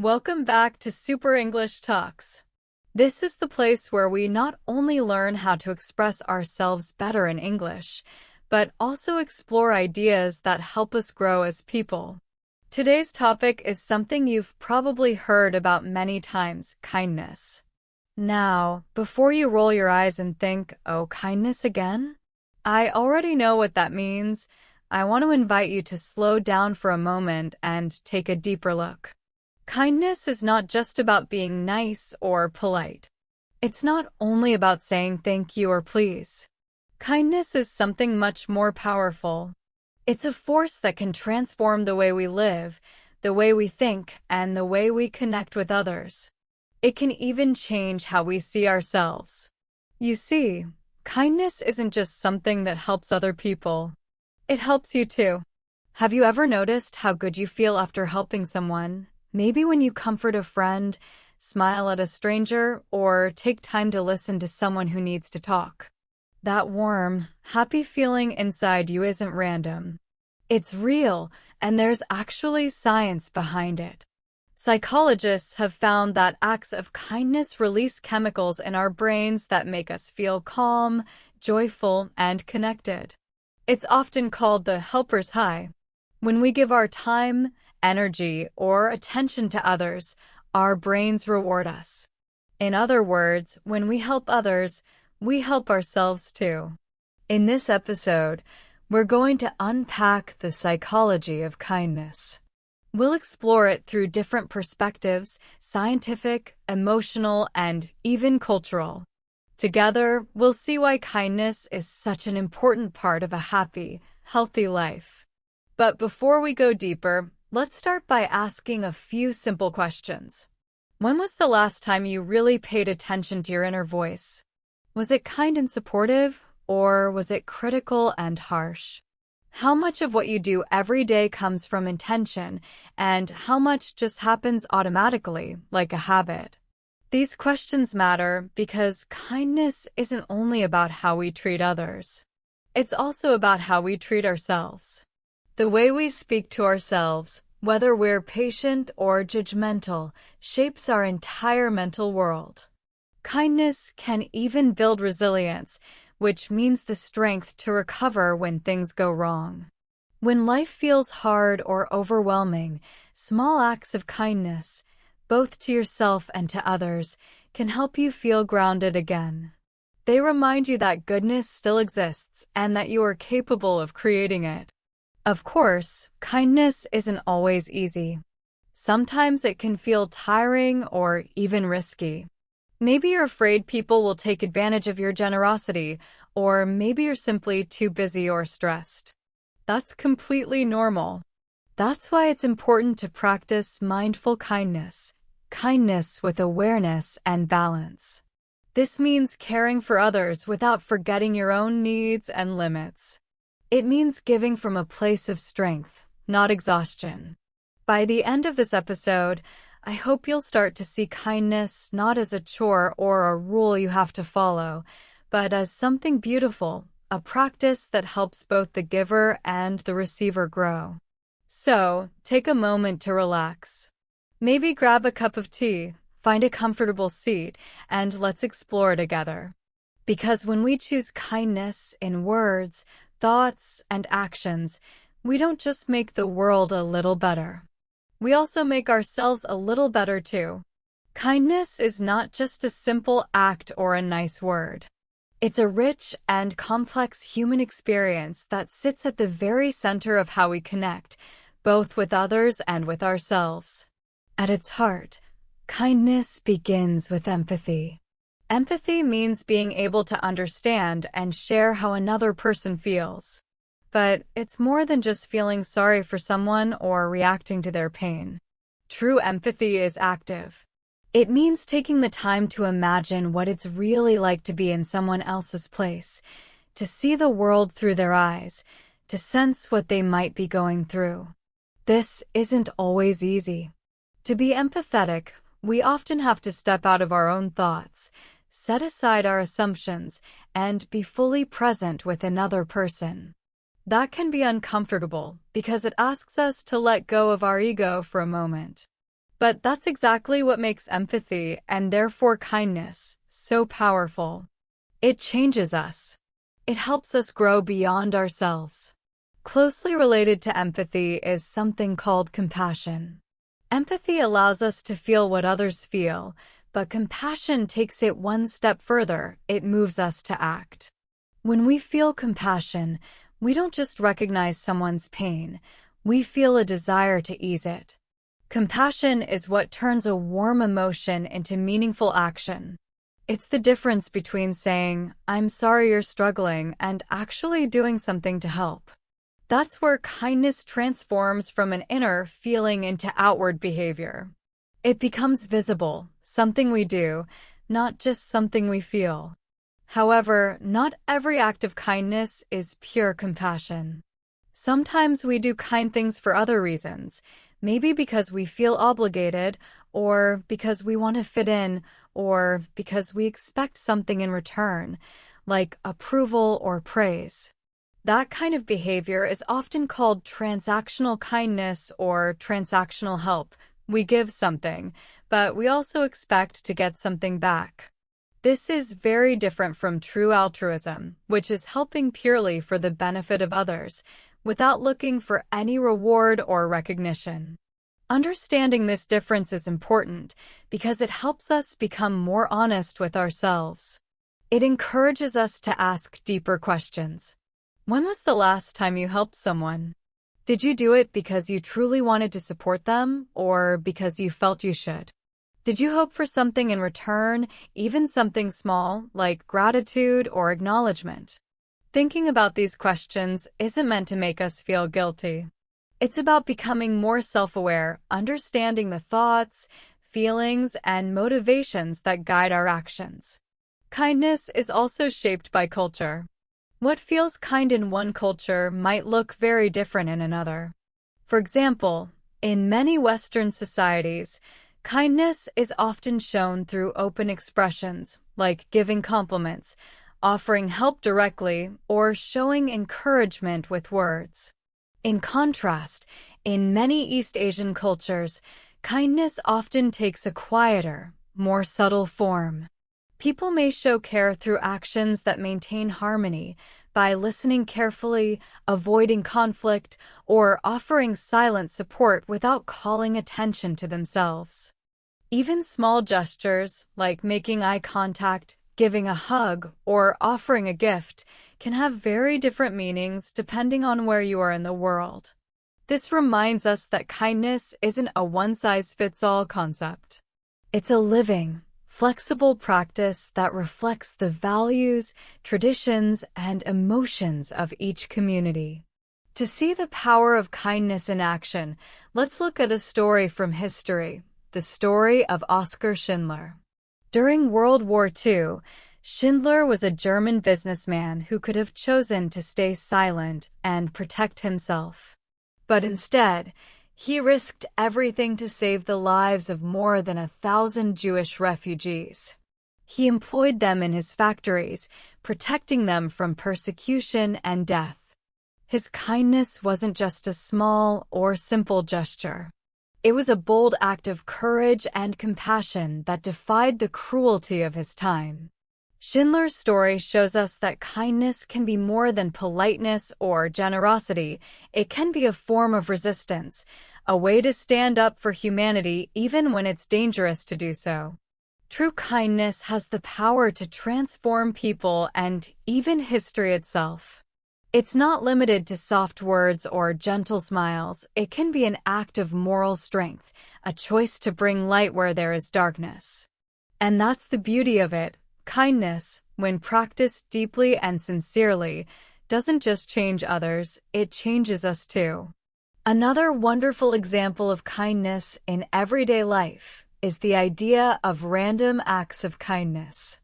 Welcome back to Super English Talks. This is the place where we not only learn how to express ourselves better in English, but also explore ideas that help us grow as people. Today's topic is something you've probably heard about many times: kindness. Now, before you roll your eyes and think, "Oh, kindness again?" I already know what that means. I want to invite you to slow down for a moment and take a deeper look. Kindness is not just about being nice or polite. It's not only about saying thank you or please. Kindness is something much more powerful. It's a force that can transform the way we live, the way we think, and the way we connect with others. It can even change how we see ourselves. You see, kindness isn't just something that helps other people. It helps you too. Have you ever noticed how good you feel after helping someone? Maybe when you comfort a friend, smile at a stranger, or take time to listen to someone who needs to talk. That warm, happy feeling inside you isn't random. It's real, and there's actually science behind it. Psychologists have found that acts of kindness release chemicals in our brains that make us feel calm, joyful, and connected. It's often called the helper's high. When we give our time, energy, or attention to others, our brains reward us. In other words, when we help others, we help ourselves too. In this episode, we're going to unpack the psychology of kindness. We'll explore it through different perspectives: scientific, emotional, and even cultural. Together, we'll see why kindness is such an important part of a happy, healthy life. But before we go deeper, let's start by asking a few simple questions. When was the last time you really paid attention to your inner voice? Was it kind and supportive, or was it critical and harsh? How much of what you do every day comes from intention, and how much just happens automatically, like a habit? These questions matter because kindness isn't only about how we treat others. It's also about how we treat ourselves. The way we speak to ourselves, whether we're patient or judgmental, shapes our entire mental world. Kindness can even build resilience, which means the strength to recover when things go wrong. When life feels hard or overwhelming, small acts of kindness, both to yourself and to others, can help you feel grounded again. They remind you that goodness still exists and that you are capable of creating it. Of course, kindness isn't always easy. Sometimes it can feel tiring or even risky. Maybe you're afraid people will take advantage of your generosity, or maybe you're simply too busy or stressed. That's completely normal. That's why it's important to practice mindful kindness, kindness with awareness and balance. This means caring for others without forgetting your own needs and limits. It means giving from a place of strength, not exhaustion. By the end of this episode, I hope you'll start to see kindness not as a chore or a rule you have to follow, but as something beautiful, a practice that helps both the giver and the receiver grow. So, take a moment to relax. Maybe grab a cup of tea, find a comfortable seat, and let's explore together. Because when we choose kindness in words, thoughts, and actions, we don't just make the world a little better. We also make ourselves a little better too. Kindness is not just a simple act or a nice word. It's a rich and complex human experience that sits at the very center of how we connect, both with others and with ourselves. At its heart, kindness begins with empathy. Empathy means being able to understand and share how another person feels. But it's more than just feeling sorry for someone or reacting to their pain. True empathy is active. It means taking the time to imagine what it's really like to be in someone else's place, to see the world through their eyes, to sense what they might be going through. This isn't always easy. To be empathetic, we often have to step out of our own thoughts, set aside our assumptions, and be fully present with another person. That can be uncomfortable because it asks us to let go of our ego for a moment. But that's exactly what makes empathy, and therefore kindness, so powerful. It changes us. It helps us grow beyond ourselves. Closely related to empathy is something called compassion. Empathy allows us to feel what others feel, but compassion takes it one step further. It moves us to act. When we feel compassion, we don't just recognize someone's pain, we feel a desire to ease it. Compassion is what turns a warm emotion into meaningful action. It's the difference between saying, "I'm sorry you're struggling," and actually doing something to help. That's where kindness transforms from an inner feeling into outward behavior. It becomes visible, something we do, not just something we feel. However, not every act of kindness is pure compassion. Sometimes we do kind things for other reasons, maybe because we feel obligated, or because we want to fit in, or because we expect something in return, like approval or praise. That kind of behavior is often called transactional kindness or transactional help. We give something, but we also expect to get something back. This is very different from true altruism, which is helping purely for the benefit of others, without looking for any reward or recognition. Understanding this difference is important because it helps us become more honest with ourselves. It encourages us to ask deeper questions. When was the last time you helped someone? Did you do it because you truly wanted to support them, or because you felt you should? Did you hope for something in return, even something small, like gratitude or acknowledgement? Thinking about these questions isn't meant to make us feel guilty. It's about becoming more self-aware, understanding the thoughts, feelings, and motivations that guide our actions. Kindness is also shaped by culture. What feels kind in one culture might look very different in another. For example, in many Western societies, kindness is often shown through open expressions, like giving compliments, offering help directly, or showing encouragement with words. In contrast, in many East Asian cultures, kindness often takes a quieter, more subtle form. People may show care through actions that maintain harmony, by listening carefully, avoiding conflict, or offering silent support without calling attention to themselves. Even small gestures, like making eye contact, giving a hug, or offering a gift, can have very different meanings depending on where you are in the world. This reminds us that kindness isn't a one-size-fits-all concept. It's a living, flexible practice that reflects the values, traditions, and emotions of each community. To see the power of kindness in action, let's look at a story from history, the story of Oskar Schindler. During World War II, Schindler was a German businessman who could have chosen to stay silent and protect himself. But instead, he risked everything to save the lives of more than 1,000 Jewish refugees. He employed them in his factories, protecting them from persecution and death. His kindness wasn't just a small or simple gesture. It was a bold act of courage and compassion that defied the cruelty of his time. Schindler's story shows us that kindness can be more than politeness or generosity. It can be a form of resistance, a way to stand up for humanity even when it's dangerous to do so. True kindness has the power to transform people and even history itself. It's not limited to soft words or gentle smiles. It can be an act of moral strength, a choice to bring light where there is darkness. And that's the beauty of it. Kindness, when practiced deeply and sincerely, doesn't just change others, it changes us too. Another wonderful example of kindness in everyday life is the idea of random acts of kindness.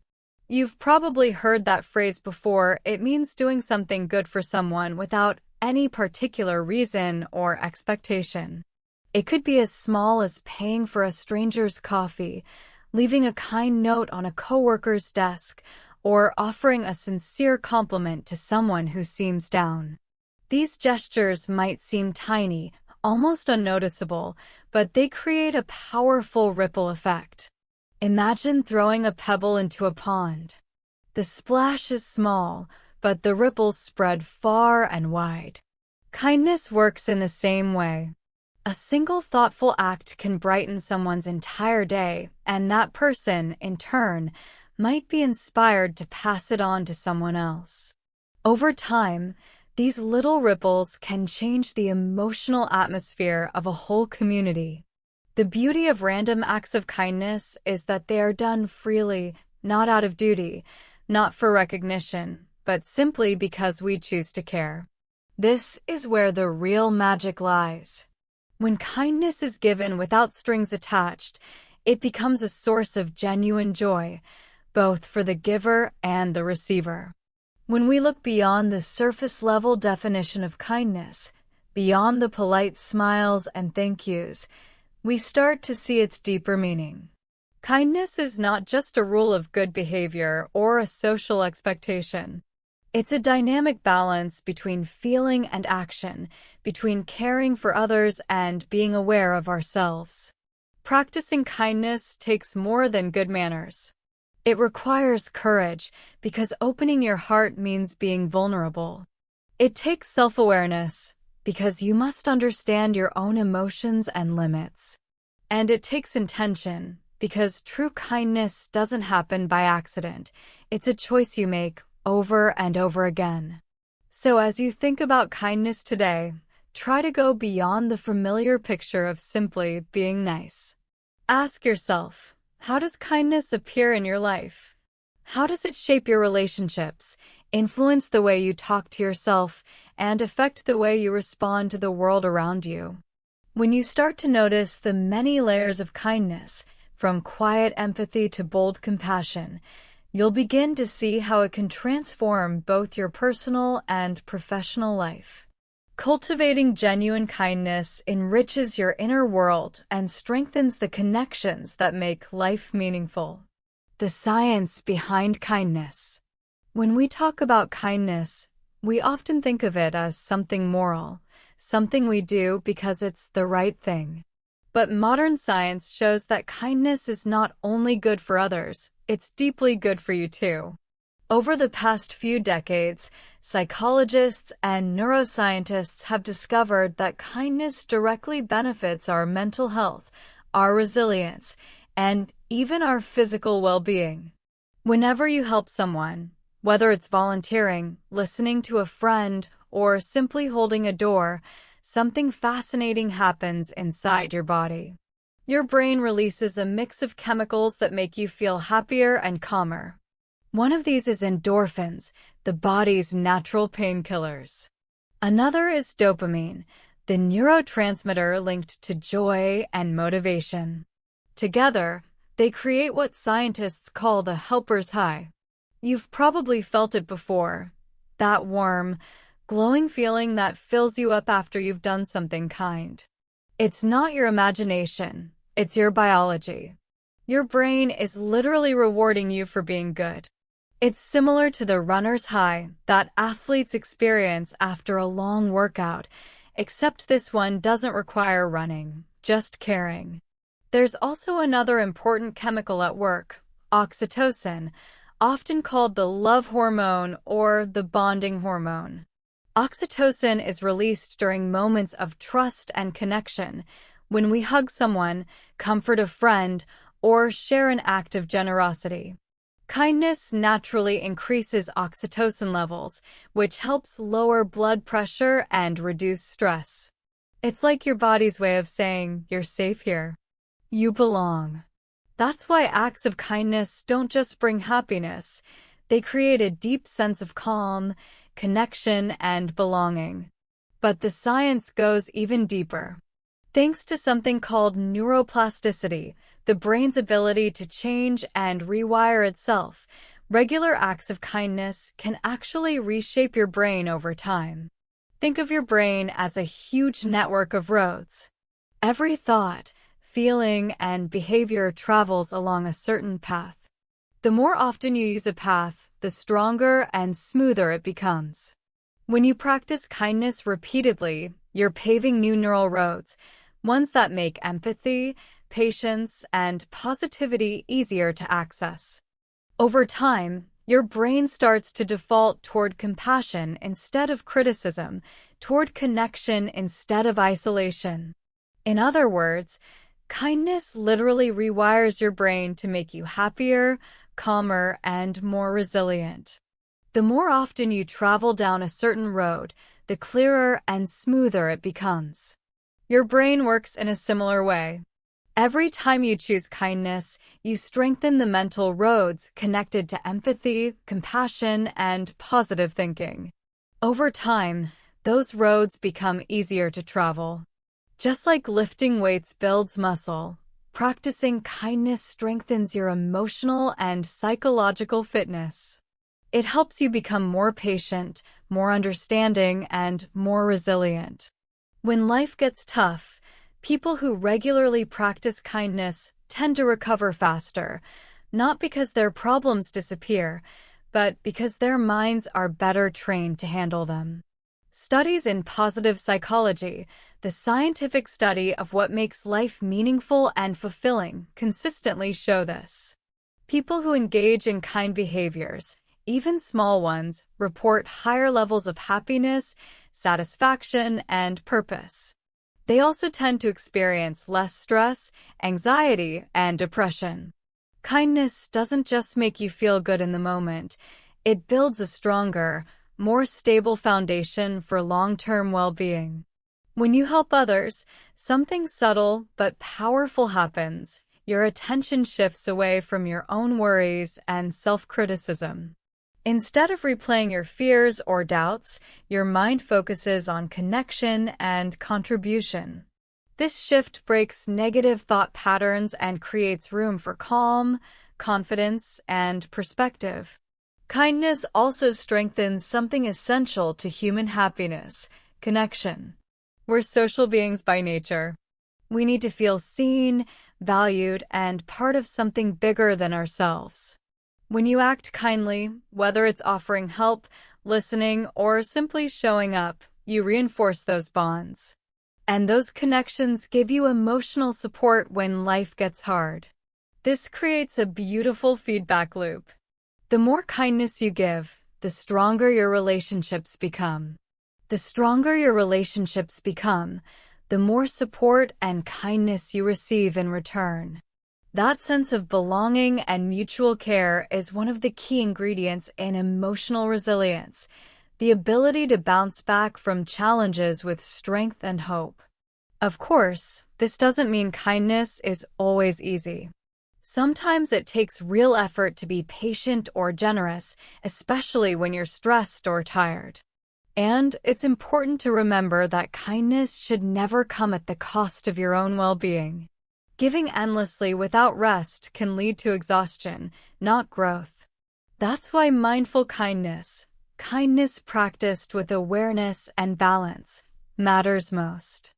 You've probably heard that phrase before. It means doing something good for someone without any particular reason or expectation. It could be as small as paying for a stranger's coffee, leaving a kind note on a coworker's desk, or offering a sincere compliment to someone who seems down. These gestures might seem tiny, almost unnoticeable, but they create a powerful ripple effect. Imagine throwing a pebble into a pond. The splash is small, but the ripples spread far and wide. Kindness works in the same way. A single thoughtful act can brighten someone's entire day, and that person, in turn, might be inspired to pass it on to someone else. Over time, these little ripples can change the emotional atmosphere of a whole community. The beauty of random acts of kindness is that they are done freely, not out of duty, not for recognition, but simply because we choose to care. This is where the real magic lies. When kindness is given without strings attached, it becomes a source of genuine joy, both for the giver and the receiver. When we look beyond the surface-level definition of kindness, beyond the polite smiles and thank yous, we start to see its deeper meaning. Kindness is not just a rule of good behavior or a social expectation. It's a dynamic balance between feeling and action, between caring for others and being aware of ourselves. Practicing kindness takes more than good manners. It requires courage, because opening your heart means being vulnerable. It takes self-awareness, because you must understand your own emotions and limits. And it takes intention, because true kindness doesn't happen by accident. It's a choice you make over and over again. So as you think about kindness today, try to go beyond the familiar picture of simply being nice. Ask yourself, how does kindness appear in your life? How does it shape your relationships, influence the way you talk to yourself, and affect the way you respond to the world around you? When you start to notice the many layers of kindness, from quiet empathy to bold compassion, you'll begin to see how it can transform both your personal and professional life. Cultivating genuine kindness enriches your inner world and strengthens the connections that make life meaningful. The science behind kindness. When we talk about kindness, we often think of it as something moral, something we do because it's the right thing. But modern science shows that kindness is not only good for others, it's deeply good for you too. Over the past few decades, psychologists and neuroscientists have discovered that kindness directly benefits our mental health, our resilience, and even our physical well-being. Whenever you help someone, whether it's volunteering, listening to a friend, or simply holding a door, something fascinating happens inside your body. Your brain releases a mix of chemicals that make you feel happier and calmer. One of these is endorphins, the body's natural painkillers. Another is dopamine, the neurotransmitter linked to joy and motivation. Together, they create what scientists call the helper's high. You've probably felt it before, that warm, glowing feeling that fills you up after you've done something kind. It's not your imagination, it's your biology. Your brain is literally rewarding you for being good. It's similar to the runner's high that athletes experience after a long workout, except this one doesn't require running, just caring. There's also another important chemical at work, oxytocin, often called the love hormone or the bonding hormone. Oxytocin is released during moments of trust and connection, when we hug someone, comfort a friend, or share an act of generosity. Kindness naturally increases oxytocin levels, which helps lower blood pressure and reduce stress. It's like your body's way of saying, you're safe here. You belong. That's why acts of kindness don't just bring happiness, they create a deep sense of calm, connection, and belonging. But the science goes even deeper. Thanks to something called neuroplasticity, the brain's ability to change and rewire itself, regular acts of kindness can actually reshape your brain over time. Think of your brain as a huge network of roads. Every thought, feeling, and behavior travels along a certain path. The more often you use a path, the stronger and smoother it becomes. When you practice kindness repeatedly, you're paving new neural roads, ones that make empathy, patience, and positivity easier to access. Over time, your brain starts to default toward compassion instead of criticism, toward connection instead of isolation. In other words, kindness literally rewires your brain to make you happier, calmer, and more resilient. The more often you travel down a certain road, the clearer and smoother it becomes. Your brain works in a similar way. Every time you choose kindness, you strengthen the mental roads connected to empathy, compassion, and positive thinking. Over time, those roads become easier to travel. Just like lifting weights builds muscle, practicing kindness strengthens your emotional and psychological fitness. It helps you become more patient, more understanding, and more resilient. When life gets tough, people who regularly practice kindness tend to recover faster, not because their problems disappear, but because their minds are better trained to handle them. Studies in positive psychology, the scientific study of what makes life meaningful and fulfilling, consistently show this. People who engage in kind behaviors, even small ones, report higher levels of happiness, satisfaction, and purpose. They also tend to experience less stress, anxiety, and depression. Kindness doesn't just make you feel good in the moment, it builds a stronger, more stable foundation for long-term well-being. When you help others, something subtle but powerful happens. Your attention shifts away from your own worries and self-criticism. Instead of replaying your fears or doubts, your mind focuses on connection and contribution. This shift breaks negative thought patterns and creates room for calm, confidence, and perspective. Kindness also strengthens something essential to human happiness: connection. We're social beings by nature. We need to feel seen, valued, and part of something bigger than ourselves. When you act kindly, whether it's offering help, listening, or simply showing up, you reinforce those bonds. And those connections give you emotional support when life gets hard. This creates a beautiful feedback loop. The more kindness you give, the stronger your relationships become. The stronger your relationships become, the more support and kindness you receive in return. That sense of belonging and mutual care is one of the key ingredients in emotional resilience, the ability to bounce back from challenges with strength and hope. Of course, this doesn't mean kindness is always easy. Sometimes it takes real effort to be patient or generous, especially when you're stressed or tired. And it's important to remember that kindness should never come at the cost of your own well-being. Giving endlessly without rest can lead to exhaustion, not growth. That's why mindful kindness, kindness practiced with awareness and balance, matters most.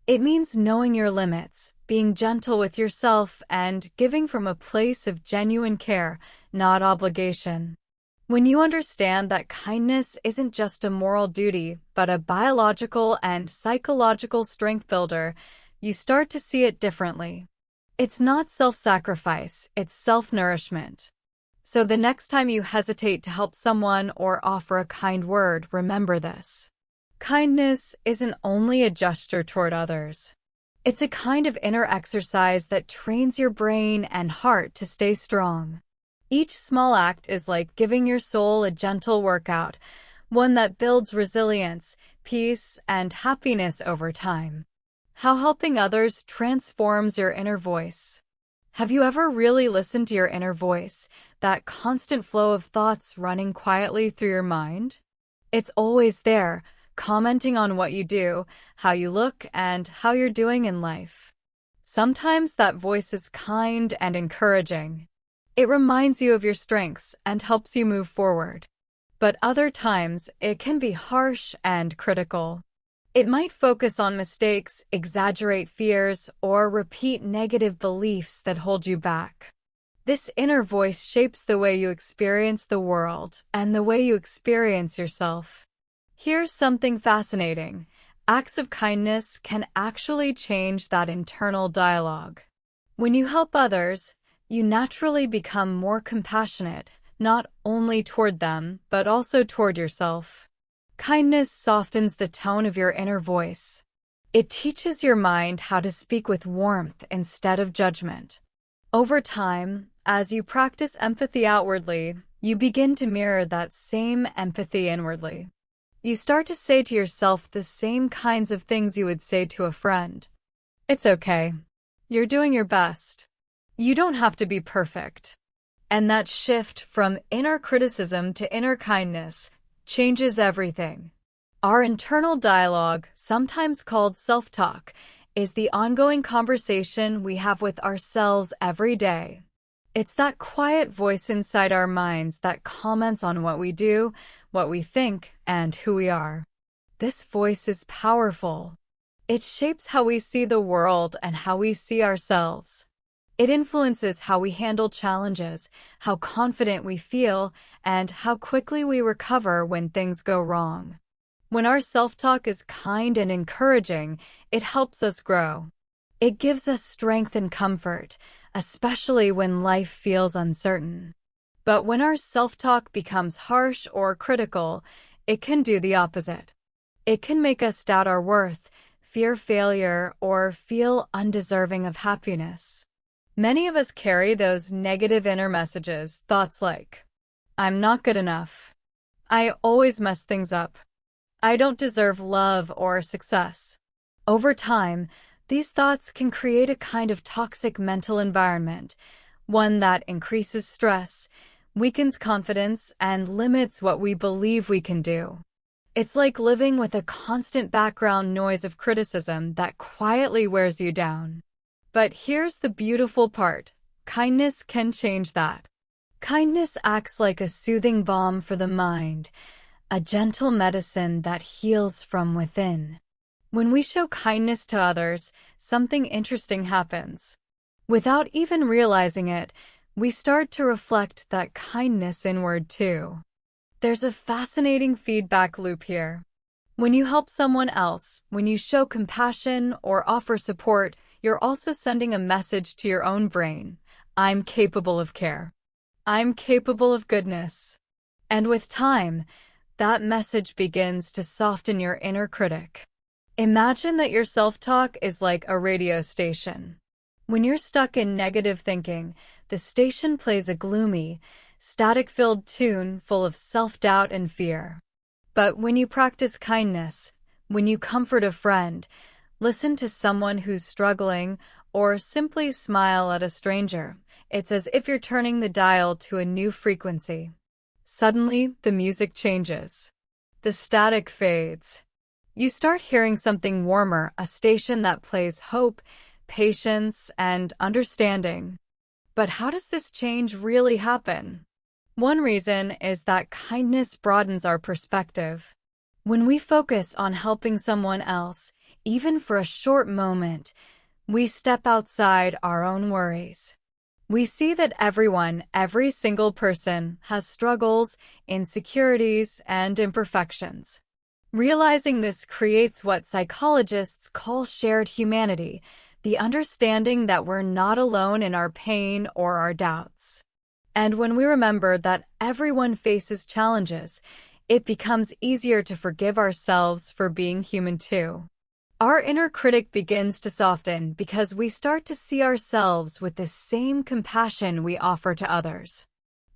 It means knowing your limits, being gentle with yourself, and giving from a place of genuine care, not obligation. When you understand that kindness isn't just a moral duty, but a biological and psychological strength builder, you start to see it differently. It's not self-sacrifice, it's self-nourishment. So the next time you hesitate to help someone or offer a kind word, remember this. Kindness isn't only a gesture toward others. It's a kind of inner exercise that trains your brain and heart to stay strong. Each small act is like giving your soul a gentle workout, one that builds resilience, peace, and happiness over time. How helping others transforms your inner voice. Have you ever really listened to your inner voice, that constant flow of thoughts running quietly through your mind? It's always there, commenting on what you do, how you look, and how you're doing in life. Sometimes that voice is kind and encouraging. It reminds you of your strengths and helps you move forward. But other times, it can be harsh and critical. It might focus on mistakes, exaggerate fears, or repeat negative beliefs that hold you back. This inner voice shapes the way you experience the world and the way you experience yourself. Here's something fascinating. Acts of kindness can actually change that internal dialogue. When you help others, you naturally become more compassionate, not only toward them, but also toward yourself. Kindness softens the tone of your inner voice. It teaches your mind how to speak with warmth instead of judgment. Over time, as you practice empathy outwardly, you begin to mirror that same empathy inwardly. You start to say to yourself the same kinds of things you would say to a friend. It's okay. You're doing your best. You don't have to be perfect. And that shift from inner criticism to inner kindness changes everything. Our internal dialogue, sometimes called self-talk, is the ongoing conversation we have with ourselves every day. It's that quiet voice inside our minds that comments on what we do, what we think, and who we are. This voice is powerful. It shapes how we see the world and how we see ourselves. It influences how we handle challenges, how confident we feel, and how quickly we recover when things go wrong. When our self-talk is kind and encouraging, it helps us grow. It gives us strength and comfort, especially when life feels uncertain. But when our self-talk becomes harsh or critical, it can do the opposite. It can make us doubt our worth, fear failure, or feel undeserving of happiness. Many of us carry those negative inner messages, thoughts like, I'm not good enough. I always mess things up. I don't deserve love or success. Over time, these thoughts can create a kind of toxic mental environment, one that increases stress, weakens confidence, and limits what we believe we can do. It's like living with a constant background noise of criticism that quietly wears you down. But here's the beautiful part. Kindness can change that. Kindness acts like a soothing balm for the mind, a gentle medicine that heals from within. When we show kindness to others, something interesting happens. Without even realizing it, we start to reflect that kindness inward too. There's a fascinating feedback loop here. When you help someone else, when you show compassion or offer support, you're also sending a message to your own brain. I'm capable of care. I'm capable of goodness. And with time, that message begins to soften your inner critic. Imagine that your self-talk is like a radio station. When you're stuck in negative thinking, the station plays a gloomy, static-filled tune full of self-doubt and fear. But when you practice kindness, when you comfort a friend, listen to someone who's struggling, or simply smile at a stranger, it's as if you're turning the dial to a new frequency. Suddenly, the music changes. The static fades. You start hearing something warmer, a station that plays hope, patience, and understanding. But how does this change really happen? One reason is that kindness broadens our perspective. When we focus on helping someone else, even for a short moment, we step outside our own worries. We see that everyone, every single person, has struggles, insecurities, and imperfections. Realizing this creates what psychologists call shared humanity, the understanding that we're not alone in our pain or our doubts. And when we remember that everyone faces challenges, it becomes easier to forgive ourselves for being human too. Our inner critic begins to soften because we start to see ourselves with the same compassion we offer to others.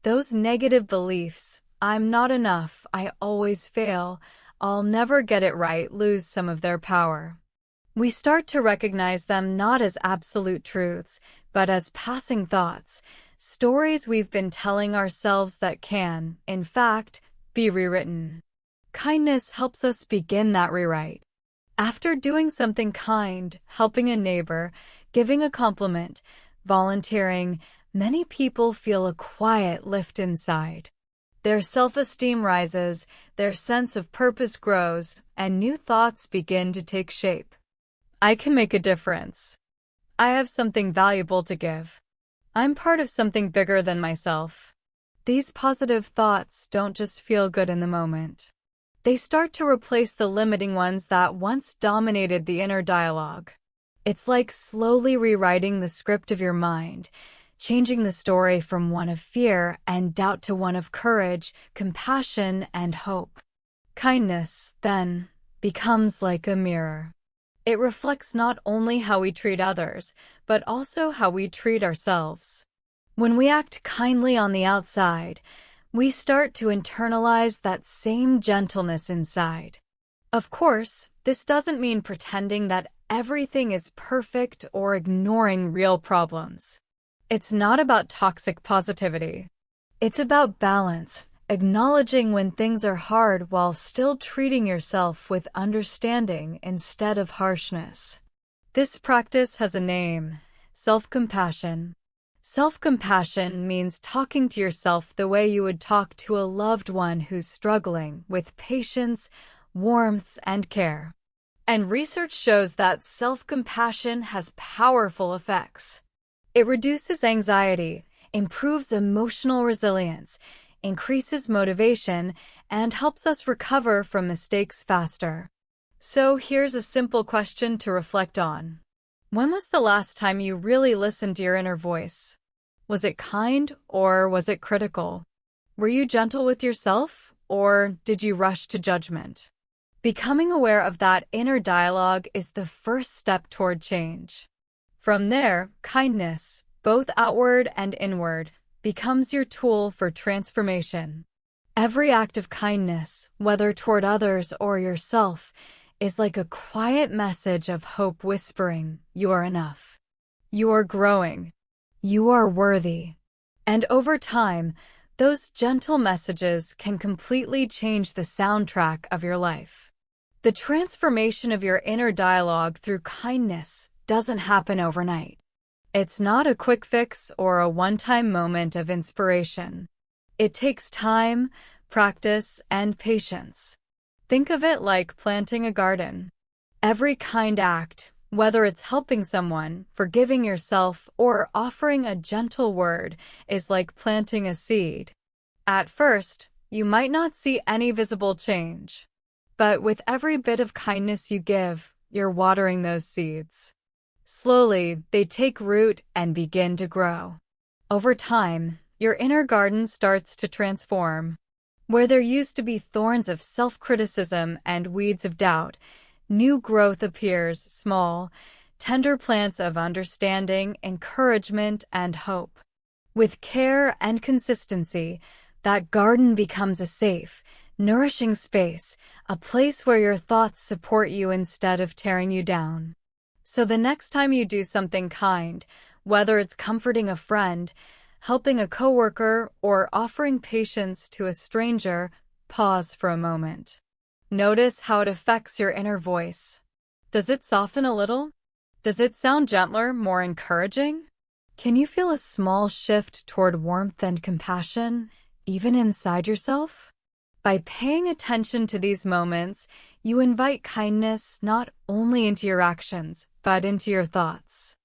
Those negative beliefs, I'm not enough, I always fail, I'll never get it right, lose some of their power. We start to recognize them not as absolute truths, but as passing thoughts, stories we've been telling ourselves that can, in fact, be rewritten. Kindness helps us begin that rewrite. After doing something kind, helping a neighbor, giving a compliment, volunteering, many people feel a quiet lift inside. Their self-esteem rises, their sense of purpose grows, and new thoughts begin to take shape. I can make a difference. I have something valuable to give. I'm part of something bigger than myself. These positive thoughts don't just feel good in the moment. They start to replace the limiting ones that once dominated the inner dialogue. It's like slowly rewriting the script of your mind, changing the story from one of fear and doubt to one of courage, compassion, and hope. Kindness, then, becomes like a mirror. It reflects not only how we treat others, but also how we treat ourselves. When we act kindly on the outside, we start to internalize that same gentleness inside. Of course, this doesn't mean pretending that everything is perfect or ignoring real problems. It's not about toxic positivity. It's about balance, acknowledging when things are hard while still treating yourself with understanding instead of harshness. This practice has a name: self-compassion. Self-compassion means talking to yourself the way you would talk to a loved one who's struggling, with patience, warmth, and care. And research shows that self-compassion has powerful effects. It reduces anxiety, improves emotional resilience, increases motivation, and helps us recover from mistakes faster. So here's a simple question to reflect on. When was the last time you really listened to your inner voice? Was it kind or was it critical? Were you gentle with yourself or did you rush to judgment? Becoming aware of that inner dialogue is the first step toward change. From there, kindness, both outward and inward, becomes your tool for transformation. Every act of kindness, whether toward others or yourself, is like a quiet message of hope whispering, "You are enough. You are growing. You are worthy." And over time, those gentle messages can completely change the soundtrack of your life. The transformation of your inner dialogue through kindness doesn't happen overnight. It's not a quick fix or a one-time moment of inspiration. It takes time, practice, and patience. Think of it like planting a garden. Every kind act, whether it's helping someone, forgiving yourself, or offering a gentle word, is like planting a seed. At first, you might not see any visible change. But with every bit of kindness you give, you're watering those seeds. Slowly, they take root and begin to grow. Over time, your inner garden starts to transform. Where there used to be thorns of self-criticism and weeds of doubt, new growth appears, small, tender plants of understanding, encouragement, and hope. With care and consistency, that garden becomes a safe, nourishing space, a place where your thoughts support you instead of tearing you down. So the next time you do something kind, whether it's comforting a friend, helping a coworker, or offering patience to a stranger, pause for a moment. Notice how it affects your inner voice. Does it soften a little? Does it sound gentler, more encouraging? Can you feel a small shift toward warmth and compassion, even inside yourself? By paying attention to these moments, you invite kindness not only into your actions, but into your thoughts.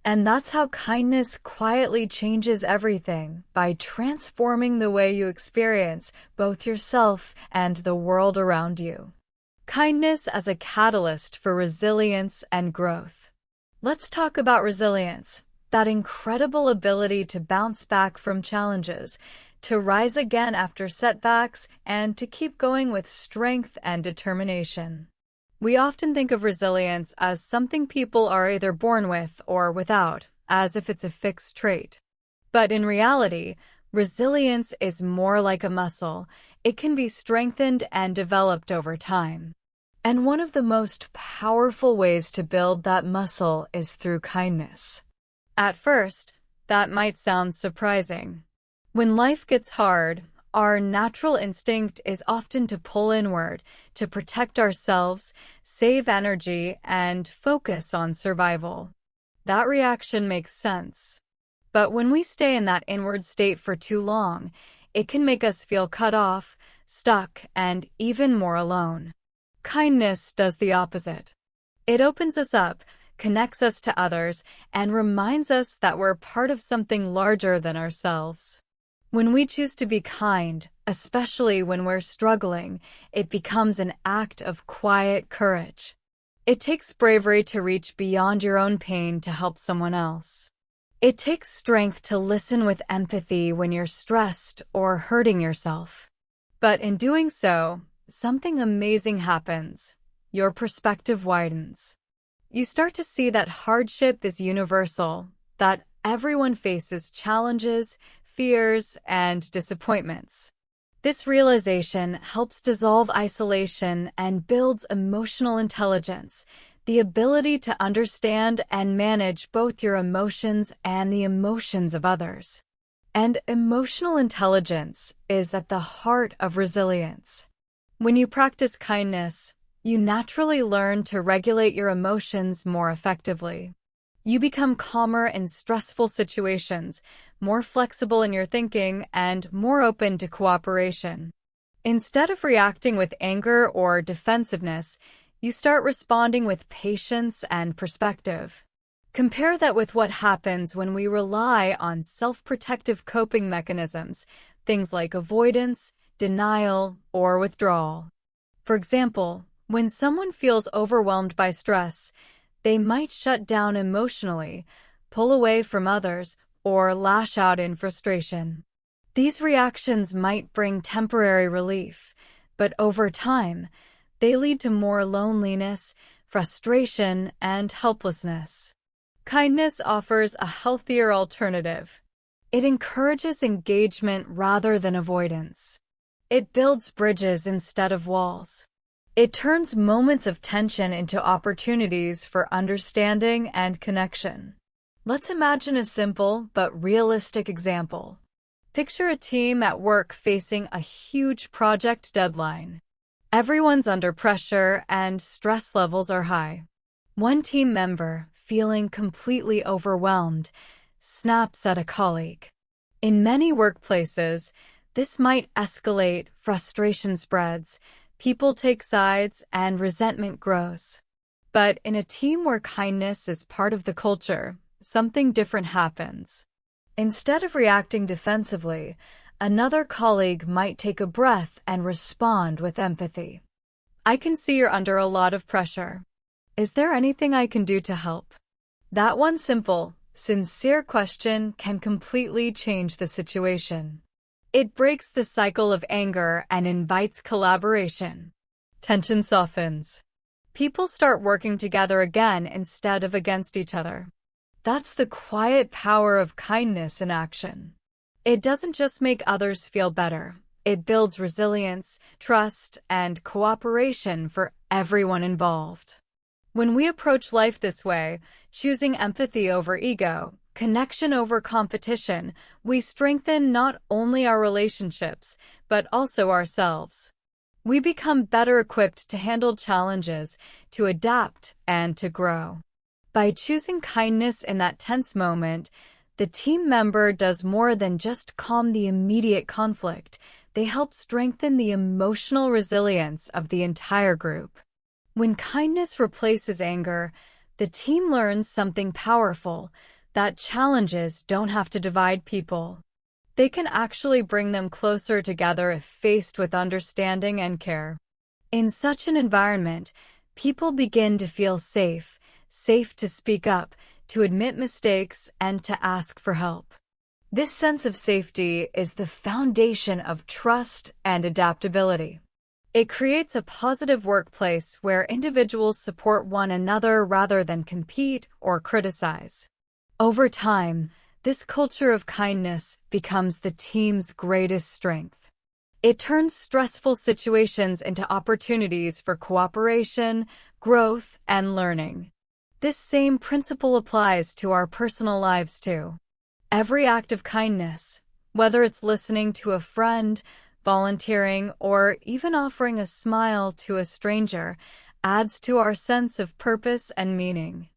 And that's how kindness quietly changes everything, by transforming the way you experience both yourself and the world around you. Kindness as a catalyst for resilience and growth. Let's talk about resilience, that incredible ability to bounce back from challenges, to rise again after setbacks, and to keep going with strength and determination. We often think of resilience as something people are either born with or without, as if it's a fixed trait. But in reality, resilience is more like a muscle. It can be strengthened and developed over time. And one of the most powerful ways to build that muscle is through kindness. At first, that might sound surprising. When life gets hard, our natural instinct is often to pull inward, to protect ourselves, save energy, and focus on survival. That reaction makes sense. But when we stay in that inward state for too long, it can make us feel cut off, stuck, and even more alone. Kindness does the opposite. It opens us up, connects us to others, and reminds us that we're part of something larger than ourselves. When we choose to be kind, especially when we're struggling, it becomes an act of quiet courage. It takes bravery to reach beyond your own pain to help someone else. It takes strength to listen with empathy when you're stressed or hurting yourself. But in doing so, something amazing happens. Your perspective widens. You start to see that hardship is universal, that everyone faces challenges, fears, and disappointments. This realization helps dissolve isolation and builds emotional intelligence, the ability to understand and manage both your emotions and the emotions of others. And emotional intelligence is at the heart of resilience. When you practice kindness, you naturally learn to regulate your emotions more effectively. You become calmer in stressful situations, more flexible in your thinking, and more open to cooperation. Instead of reacting with anger or defensiveness, you start responding with patience and perspective. Compare that with what happens when we rely on self-protective coping mechanisms, things like avoidance, denial, or withdrawal. For example, when someone feels overwhelmed by stress, they might shut down emotionally, pull away from others, or lash out in frustration. These reactions might bring temporary relief, but over time, they lead to more loneliness, frustration, and helplessness. Kindness offers a healthier alternative. It encourages engagement rather than avoidance. It builds bridges instead of walls. It turns moments of tension into opportunities for understanding and connection. Let's imagine a simple but realistic example. Picture a team at work facing a huge project deadline. Everyone's under pressure and stress levels are high. One team member, feeling completely overwhelmed, snaps at a colleague. In many workplaces, this might escalate, frustration spreads, people take sides, and resentment grows. But in a team where kindness is part of the culture, something different happens. Instead of reacting defensively, another colleague might take a breath and respond with empathy. "I can see you're under a lot of pressure. Is there anything I can do to help?" That one simple, sincere question can completely change the situation. It breaks the cycle of anger and invites collaboration. Tension softens. People start working together again instead of against each other. That's the quiet power of kindness in action. It doesn't just make others feel better. It builds resilience, trust, and cooperation for everyone involved. When we approach life this way, choosing empathy over ego, connection over competition, we strengthen not only our relationships, but also ourselves. We become better equipped to handle challenges, to adapt, and to grow. By choosing kindness in that tense moment, the team member does more than just calm the immediate conflict. They help strengthen the emotional resilience of the entire group. When kindness replaces anger, the team learns something powerful, that challenges don't have to divide people. They can actually bring them closer together if faced with understanding and care. In such an environment, people begin to feel safe to speak up, to admit mistakes, and to ask for help. This sense of safety is the foundation of trust and adaptability. It creates a positive workplace where individuals support one another rather than compete or criticize. Over time, this culture of kindness becomes the team's greatest strength. It turns stressful situations into opportunities for cooperation, growth, and learning. This same principle applies to our personal lives too. Every act of kindness, whether it's listening to a friend, volunteering, or even offering a smile to a stranger, adds to our sense of purpose and meaning.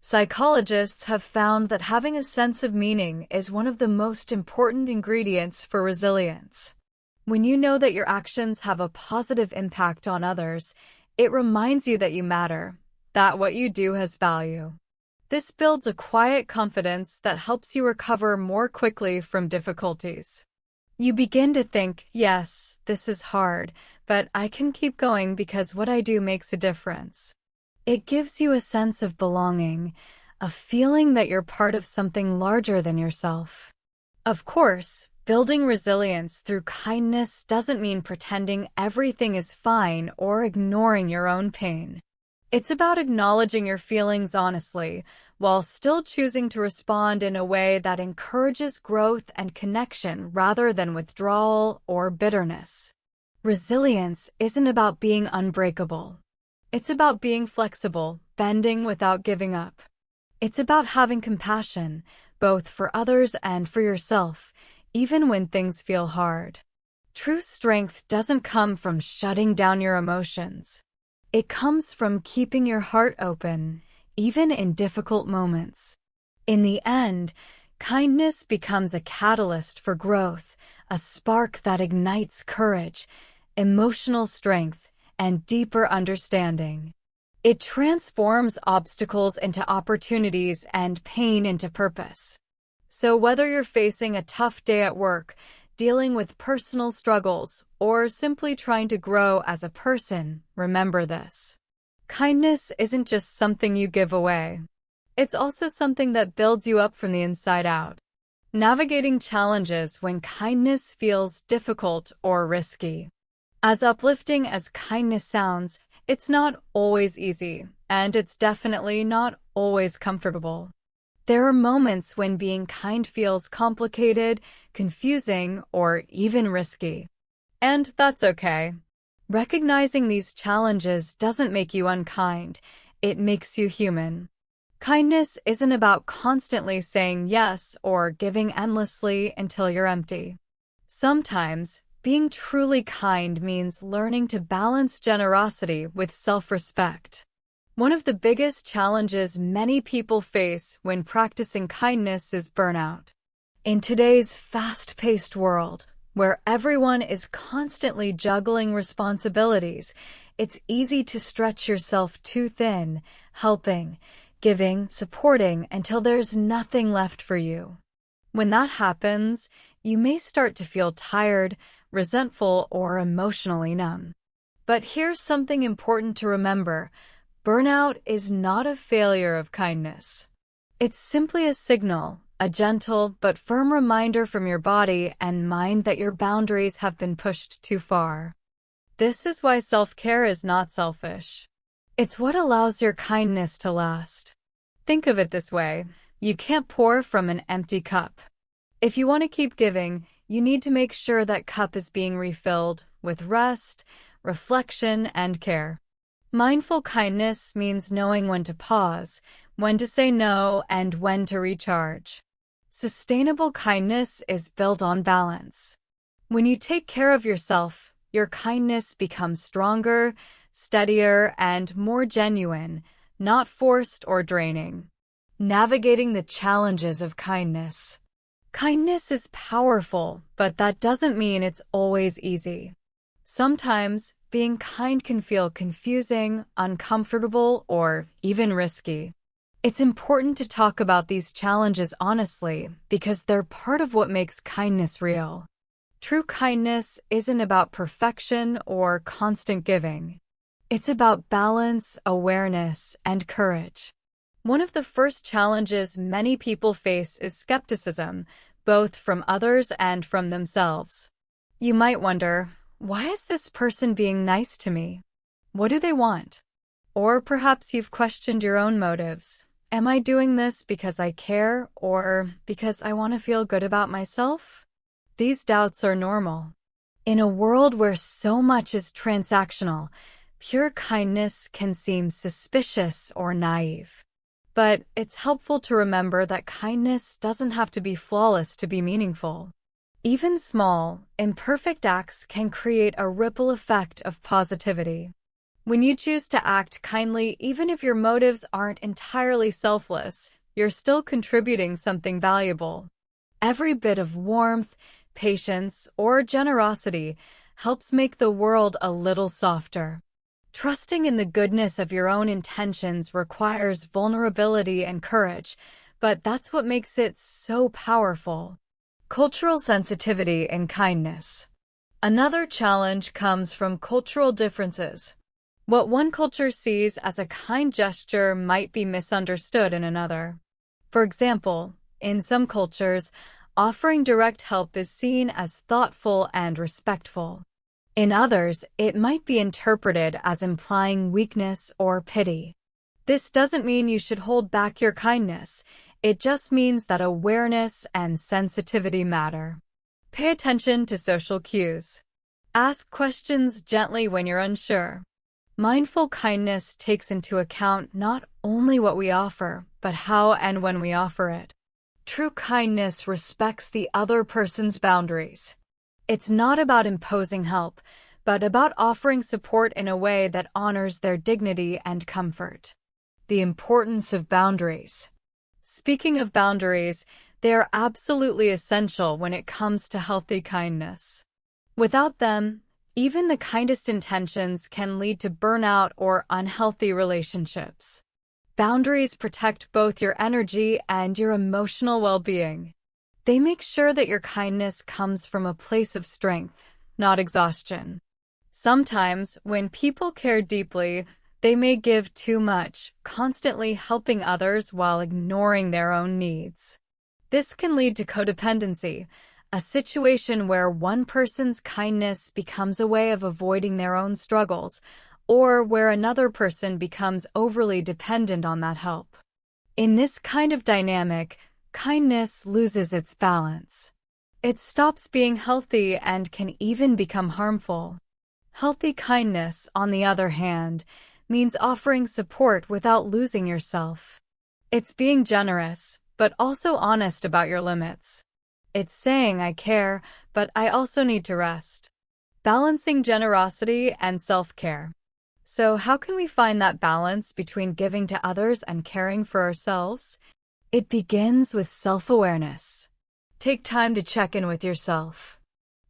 Psychologists have found that having a sense of meaning is one of the most important ingredients for resilience. When you know that your actions have a positive impact on others, it reminds you that you matter, that what you do has value. This builds a quiet confidence that helps you recover more quickly from difficulties. You begin to think, yes, this is hard, but I can keep going because what I do makes a difference. It gives you a sense of belonging, a feeling that you're part of something larger than yourself. Of course, building resilience through kindness doesn't mean pretending everything is fine or ignoring your own pain. It's about acknowledging your feelings honestly, while still choosing to respond in a way that encourages growth and connection rather than withdrawal or bitterness. Resilience isn't about being unbreakable. It's about being flexible, bending without giving up. It's about having compassion, both for others and for yourself, even when things feel hard. True strength doesn't come from shutting down your emotions. It comes from keeping your heart open, even in difficult moments. In the end, kindness becomes a catalyst for growth, a spark that ignites courage, emotional strength, and deeper understanding. It transforms obstacles into opportunities and pain into purpose. So whether you're facing a tough day at work, dealing with personal struggles, or simply trying to grow as a person, remember this. Kindness isn't just something you give away. It's also something that builds you up from the inside out. Navigating challenges when kindness feels difficult or risky. As uplifting as kindness sounds, it's not always easy, and it's definitely not always comfortable. There are moments when being kind feels complicated, confusing, or even risky. And that's okay. Recognizing these challenges doesn't make you unkind, it makes you human. Kindness isn't about constantly saying yes or giving endlessly until you're empty. Sometimes, being truly kind means learning to balance generosity with self-respect. One of the biggest challenges many people face when practicing kindness is burnout. In today's fast-paced world, where everyone is constantly juggling responsibilities, it's easy to stretch yourself too thin, helping, giving, supporting until there's nothing left for you. When that happens, you may start to feel tired, resentful, or emotionally numb. But here's something important to remember. Burnout is not a failure of kindness. It's simply a signal, a gentle but firm reminder from your body and mind that your boundaries have been pushed too far. This is why self-care is not selfish. It's what allows your kindness to last. Think of it this way: you can't pour from an empty cup. If you want to keep giving, you need to make sure that cup is being refilled with rest, reflection, and care. Mindful kindness means knowing when to pause, when to say no, and when to recharge. Sustainable kindness is built on balance. When you take care of yourself, your kindness becomes stronger, steadier, and more genuine, not forced or draining. Navigating the challenges of kindness. Kindness is powerful, but that doesn't mean it's always easy. Sometimes, being kind can feel confusing, uncomfortable, or even risky. It's important to talk about these challenges honestly because they're part of what makes kindness real. True kindness isn't about perfection or constant giving. It's about balance, awareness, and courage. One of the first challenges many people face is skepticism, both from others and from themselves. You might wonder, why is this person being nice to me? What do they want? Or perhaps you've questioned your own motives. Am I doing this because I care or because I want to feel good about myself? These doubts are normal. In a world where so much is transactional, pure kindness can seem suspicious or naive. But it's helpful to remember that kindness doesn't have to be flawless to be meaningful. Even small, imperfect acts can create a ripple effect of positivity. When you choose to act kindly, even if your motives aren't entirely selfless, you're still contributing something valuable. Every bit of warmth, patience, or generosity helps make the world a little softer. Trusting in the goodness of your own intentions requires vulnerability and courage, but that's what makes it so powerful. Cultural sensitivity and kindness. Another challenge comes from cultural differences. What one culture sees as a kind gesture might be misunderstood in another. For example, in some cultures, offering direct help is seen as thoughtful and respectful. In others, it might be interpreted as implying weakness or pity. This doesn't mean you should hold back your kindness. It just means that awareness and sensitivity matter. Pay attention to social cues. Ask questions gently when you're unsure. Mindful kindness takes into account not only what we offer, but how and when we offer it. True kindness respects the other person's boundaries. It's not about imposing help, but about offering support in a way that honors their dignity and comfort. The importance of boundaries. Speaking of boundaries, they are absolutely essential when it comes to healthy kindness. Without them, even the kindest intentions can lead to burnout or unhealthy relationships. Boundaries protect both your energy and your emotional well-being. They make sure that your kindness comes from a place of strength, not exhaustion. Sometimes, when people care deeply, they may give too much, constantly helping others while ignoring their own needs. This can lead to codependency, a situation where one person's kindness becomes a way of avoiding their own struggles, or where another person becomes overly dependent on that help. In this kind of dynamic, kindness loses its balance. It stops being healthy and can even become harmful. Healthy kindness, on the other hand, means offering support without losing yourself. It's being generous, but also honest about your limits. It's saying I care, but I also need to rest. Balancing generosity and self-care. So how can we find that balance between giving to others and caring for ourselves? It begins with self-awareness. Take time to check in with yourself.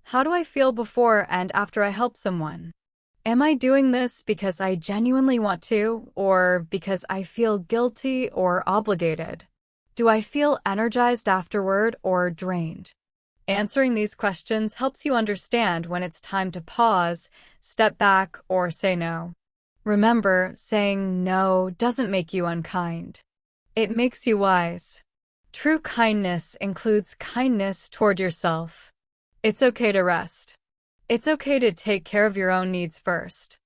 How do I feel before and after I help someone? Am I doing this because I genuinely want to, or because I feel guilty or obligated? Do I feel energized afterward or drained? Answering these questions helps you understand when it's time to pause, step back, or say no. Remember, saying no doesn't make you unkind. It makes you wise. True kindness includes kindness toward yourself. It's okay to rest. It's okay to take care of your own needs first.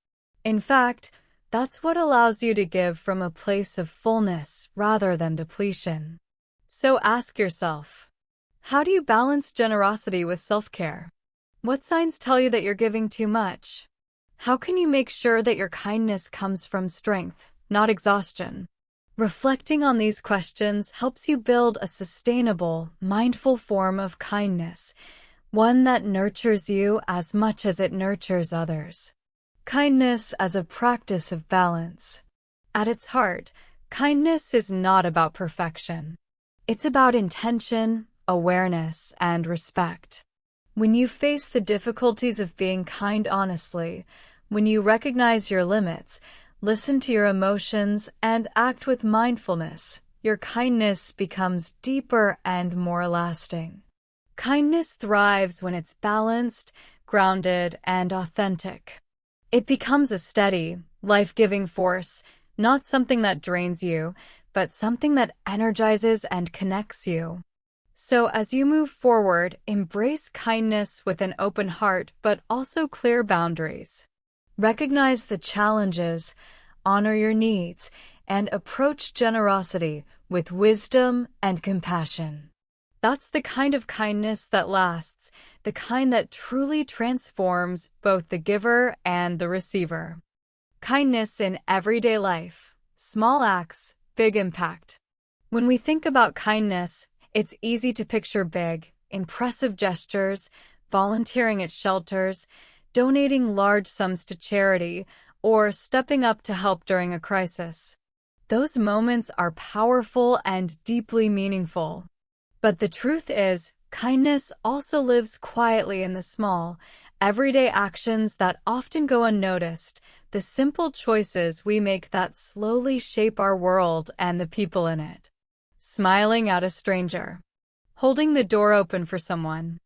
In fact, that's what allows you to give from a place of fullness rather than depletion. So ask yourself, how do you balance generosity with self-care? What signs tell you that you're giving too much? How can you make sure that your kindness comes from strength, not exhaustion? Reflecting on these questions helps you build a sustainable, mindful form of kindness, one that nurtures you as much as it nurtures others. Kindness as a practice of balance. At its heart, kindness is not about perfection. It's about intention, awareness, and respect. When you face the difficulties of being kind honestly, when you recognize your limits, listen to your emotions, and act with mindfulness, your kindness becomes deeper and more lasting. Kindness thrives when it's balanced, grounded, and authentic. It becomes a steady, life-giving force, not something that drains you, but something that energizes and connects you. So as you move forward, embrace kindness with an open heart, but also clear boundaries. Recognize the challenges, honor your needs, and approach generosity with wisdom and compassion. That's the kind of kindness that lasts, the kind that truly transforms both the giver and the receiver. Kindness in everyday life. Small acts, big impact. When we think about kindness, it's easy to picture big, impressive gestures, volunteering at shelters, donating large sums to charity, or stepping up to help during a crisis. Those moments are powerful and deeply meaningful. But the truth is, kindness also lives quietly in the small, everyday actions that often go unnoticed, the simple choices we make that slowly shape our world and the people in it. Smiling at a stranger. Holding the door open for someone.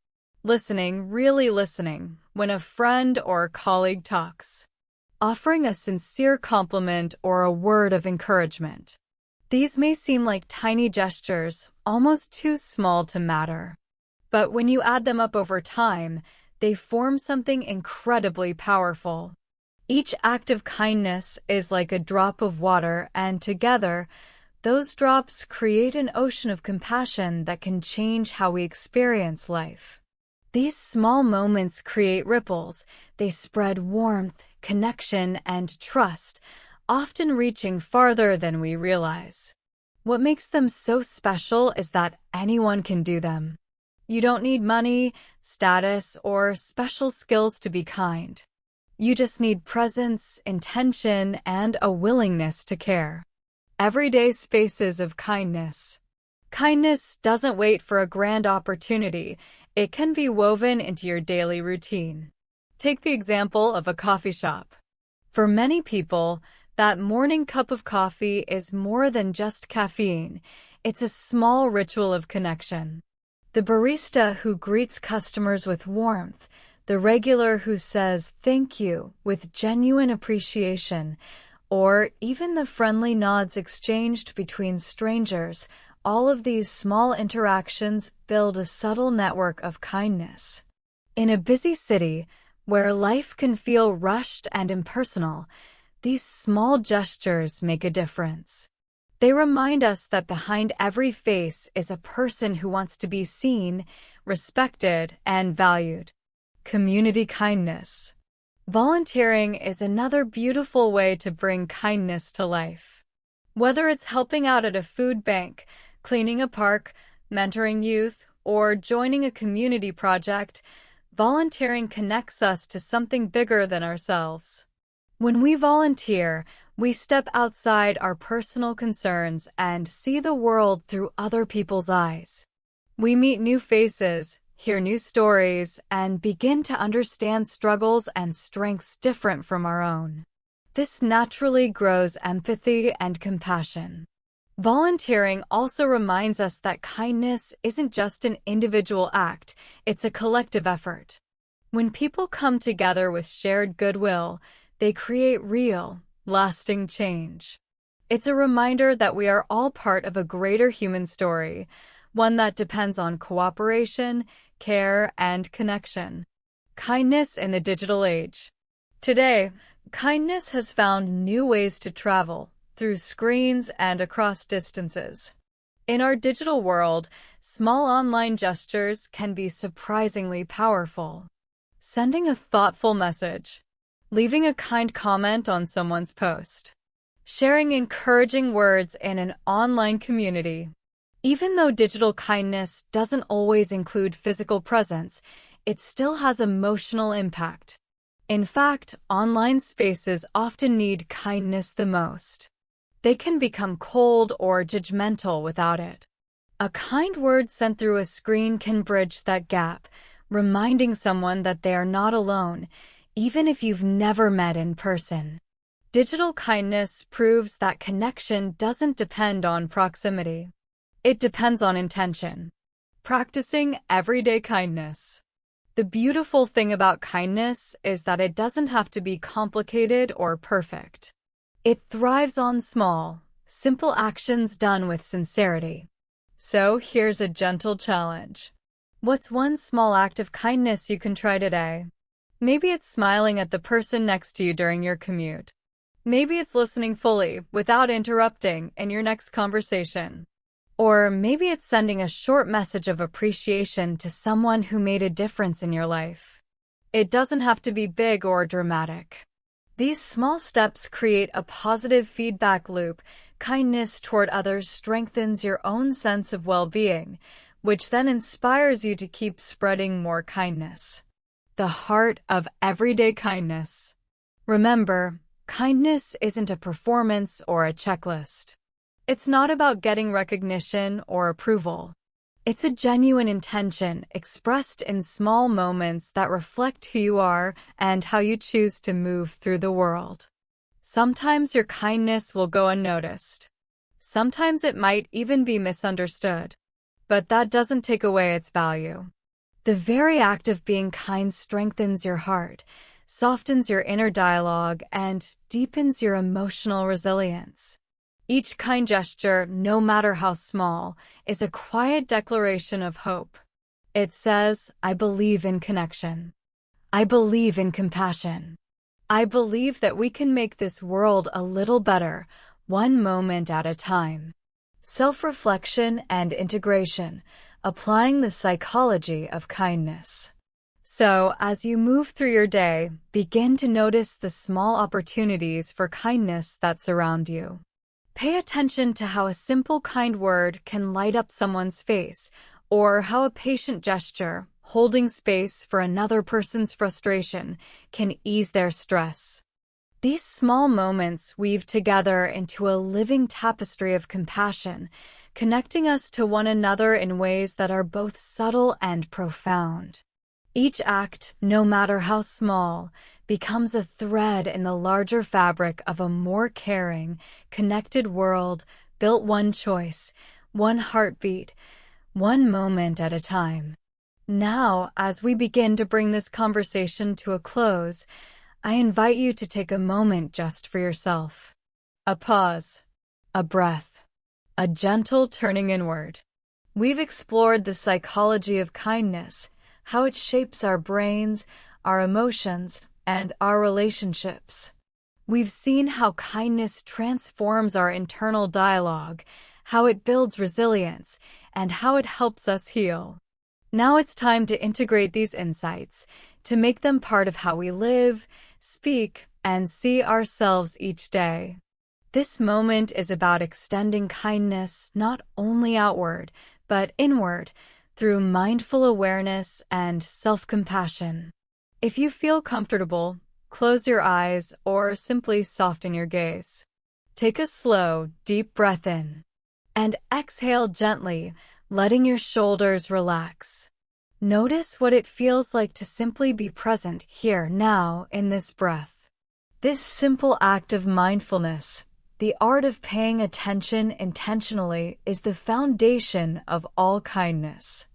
Listening, really listening, when a friend or colleague talks. Offering a sincere compliment or a word of encouragement. These may seem like tiny gestures, almost too small to matter. But when you add them up over time, they form something incredibly powerful. Each act of kindness is like a drop of water, and together, those drops create an ocean of compassion that can change how we experience life. These small moments create ripples. They spread warmth, connection, and trust, often reaching farther than we realize. What makes them so special is that anyone can do them. You don't need money, status, or special skills to be kind. You just need presence, intention, and a willingness to care. Everyday spaces of kindness. Kindness doesn't wait for a grand opportunity. It can be woven into your daily routine. Take the example of a coffee shop. For many people, that morning cup of coffee is more than just caffeine. It's a small ritual of connection. The barista who greets customers with warmth, the regular who says thank you with genuine appreciation, or even the friendly nods exchanged between strangers, all of these small interactions build a subtle network of kindness. In a busy city, where life can feel rushed and impersonal, these small gestures make a difference. They remind us that behind every face is a person who wants to be seen, respected, and valued. Community kindness. Volunteering is another beautiful way to bring kindness to life. Whether it's helping out at a food bank, cleaning a park, mentoring youth, or joining a community project, volunteering connects us to something bigger than ourselves. When we volunteer, we step outside our personal concerns and see the world through other people's eyes. We meet new faces, hear new stories, and begin to understand struggles and strengths different from our own. This naturally grows empathy and compassion. Volunteering also reminds us that kindness isn't just an individual act, it's a collective effort. When people come together with shared goodwill, they create real, lasting change. It's a reminder that we are all part of a greater human story, one that depends on cooperation, care, and connection. Kindness in the digital age. Today, kindness has found new ways to travel, through screens and across distances. In our digital world, small online gestures can be surprisingly powerful. Sending a thoughtful message. Leaving a kind comment on someone's post. Sharing encouraging words in an online community. Even though digital kindness doesn't always include physical presence, it still has emotional impact. In fact, online spaces often need kindness the most. They can become cold or judgmental without it. A kind word sent through a screen can bridge that gap, reminding someone that they are not alone, even if you've never met in person. Digital kindness proves that connection doesn't depend on proximity. It depends on intention. Practicing everyday kindness. The beautiful thing about kindness is that it doesn't have to be complicated or perfect. It thrives on small, simple actions done with sincerity. So here's a gentle challenge. What's one small act of kindness you can try today? Maybe it's smiling at the person next to you during your commute. Maybe it's listening fully, without interrupting, in your next conversation. Or maybe it's sending a short message of appreciation to someone who made a difference in your life. It doesn't have to be big or dramatic. These small steps create a positive feedback loop. Kindness toward others strengthens your own sense of well-being, which then inspires you to keep spreading more kindness. The heart of everyday kindness. Remember, kindness isn't a performance or a checklist. It's not about getting recognition or approval. It's a genuine intention expressed in small moments that reflect who you are and how you choose to move through the world. Sometimes your kindness will go unnoticed. Sometimes it might even be misunderstood. but that doesn't take away its value. The very act of being kind strengthens your heart, softens your inner dialogue, and deepens your emotional resilience. Each kind gesture, no matter how small, is a quiet declaration of hope. It says, I believe in connection. I believe in compassion. I believe that we can make this world a little better, one moment at a time. Self-reflection and integration, applying the psychology of kindness. So, as you move through your day, begin to notice the small opportunities for kindness that surround you. Pay attention to how a simple kind word can light up someone's face, or how a patient gesture, holding space for another person's frustration, can ease their stress. These small moments weave together into a living tapestry of compassion, connecting us to one another in ways that are both subtle and profound. Each act, no matter how small, becomes a thread in the larger fabric of a more caring, connected world built one choice, one heartbeat, one moment at a time. Now, as we begin to bring this conversation to a close, I invite you to take a moment just for yourself. A pause, a breath, a gentle turning inward. We've explored the psychology of kindness, how it shapes our brains, our emotions, and our relationships. We've seen how kindness transforms our internal dialogue, how it builds resilience, and how it helps us heal. Now it's time to integrate these insights, to make them part of how we live, speak, and see ourselves each day. This moment is about extending kindness not only outward, but inward, through mindful awareness and self-compassion. If you feel comfortable, close your eyes or simply soften your gaze. Take a slow, deep breath in and exhale gently, letting your shoulders relax. Notice what it feels like to simply be present here now in this breath. This simple act of mindfulness, the art of paying attention intentionally, is the foundation of all kindness.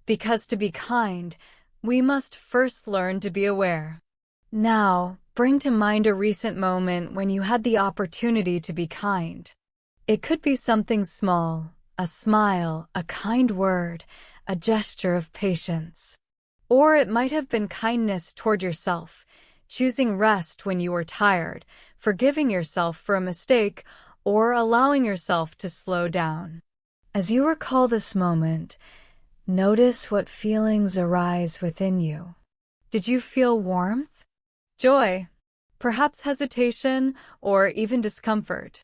Because to be kind, we must first learn to be aware. Now, bring to mind a recent moment when you had the opportunity to be kind. It could be something small, a smile, a kind word, a gesture of patience. Or it might have been kindness toward yourself, choosing rest when you were tired, forgiving yourself for a mistake, or allowing yourself to slow down. As you recall this moment, notice what feelings arise within you. Did you feel warmth, joy, perhaps hesitation, or even discomfort?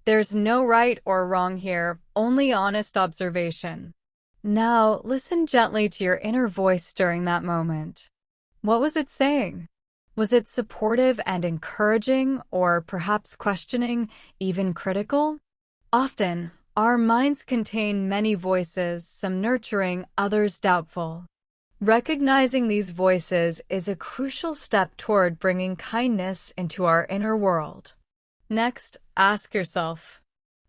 There's no right or wrong here, only honest observation. Now, listen gently to your inner voice during that moment. What was it saying? Was it supportive and encouraging, or perhaps questioning, even critical? Often, our minds contain many voices, some nurturing, others doubtful. Recognizing these voices is a crucial step toward bringing kindness into our inner world. Next, ask yourself,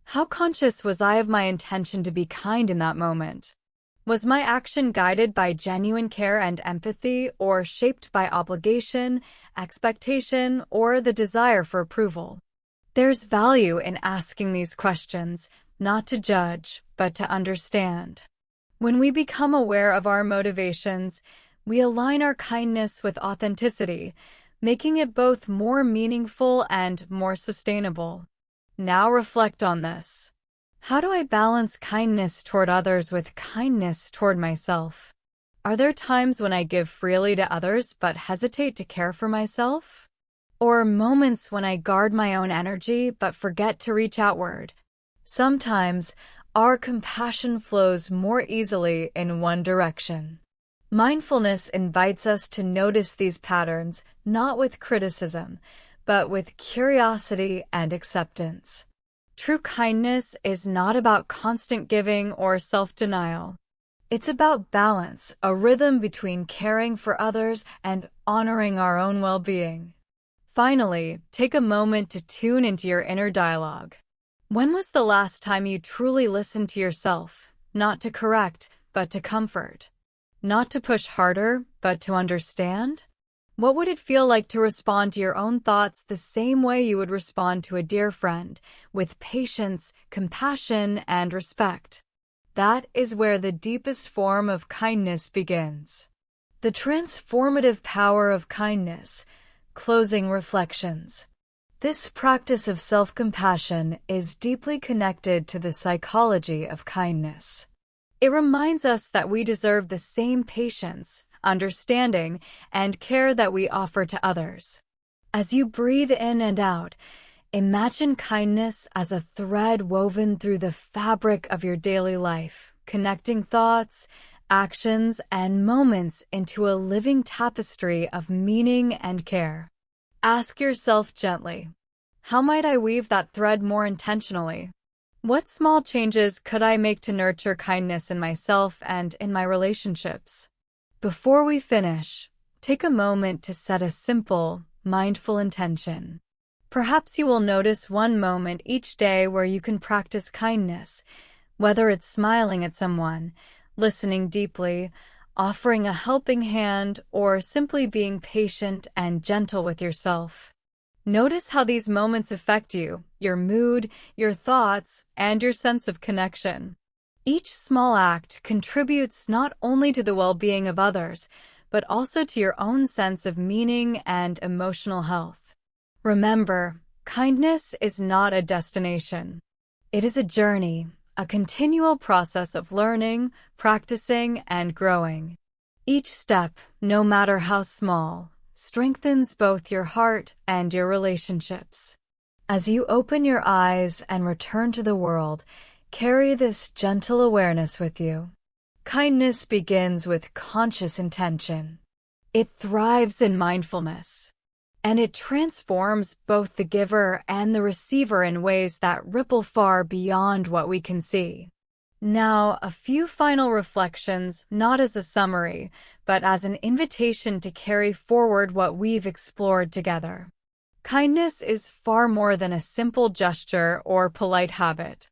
how conscious was I of my intention to be kind in that moment? Was my action guided by genuine care and empathy, or shaped by obligation, expectation, or the desire for approval? There's value in asking these questions, not to judge, but to understand. When we become aware of our motivations, we align our kindness with authenticity, making it both more meaningful and more sustainable. Now reflect on this. How do I balance kindness toward others with kindness toward myself? Are there times when I give freely to others but hesitate to care for myself? Or moments when I guard my own energy but forget to reach outward? Sometimes, our compassion flows more easily in one direction. Mindfulness invites us to notice these patterns, not with criticism, but with curiosity and acceptance. True kindness is not about constant giving or self-denial. It's about balance, a rhythm between caring for others and honoring our own well-being. Finally, take a moment to tune into your inner dialogue. When was the last time you truly listened to yourself, not to correct, but to comfort, not to push harder, but to understand? What would it feel like to respond to your own thoughts the same way you would respond to a dear friend, with patience, compassion, and respect? That is where the deepest form of kindness begins. The transformative power of kindness. Closing reflections. This practice of self-compassion is deeply connected to the psychology of kindness. It reminds us that we deserve the same patience, understanding, and care that we offer to others. As you breathe in and out, imagine kindness as a thread woven through the fabric of your daily life, connecting thoughts, actions, and moments into a living tapestry of meaning and care. Ask yourself gently, how might I weave that thread more intentionally? What small changes could I make to nurture kindness in myself and in my relationships? Before we finish, take a moment to set a simple, mindful intention. Perhaps you will notice one moment each day where you can practice kindness, whether it's smiling at someone, listening deeply, offering a helping hand, or simply being patient and gentle with yourself. Notice how these moments affect you, your mood, your thoughts, and your sense of connection. Each small act contributes not only to the well-being of others, but also to your own sense of meaning and emotional health. Remember, kindness is not a destination. It is a journey, a continual process of learning, practicing, and growing. Each step, no matter how small, strengthens both your heart and your relationships. As you open your eyes and return to the world, carry this gentle awareness with you. Kindness begins with conscious intention. It thrives in mindfulness, and it transforms both the giver and the receiver in ways that ripple far beyond what we can see. Now, a few final reflections, not as a summary, but as an invitation to carry forward what we've explored together. Kindness is far more than a simple gesture or polite habit.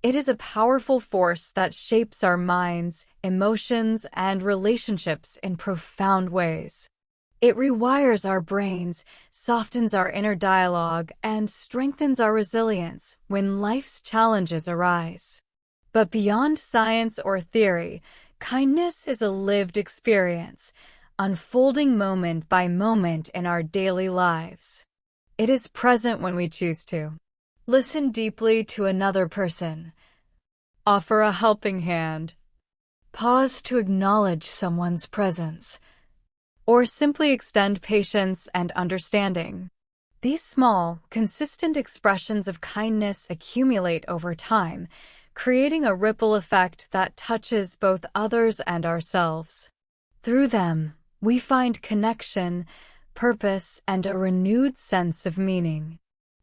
It is a powerful force that shapes our minds, emotions, and relationships in profound ways. It rewires our brains, softens our inner dialogue, and strengthens our resilience when life's challenges arise. But beyond science or theory, kindness is a lived experience, unfolding moment by moment in our daily lives. It is present when we choose to. Listen deeply to another person. Offer a helping hand. Pause to acknowledge someone's presence. Or simply extend patience and understanding. These small, consistent expressions of kindness accumulate over time, creating a ripple effect that touches both others and ourselves. Through them, we find connection, purpose, and a renewed sense of meaning.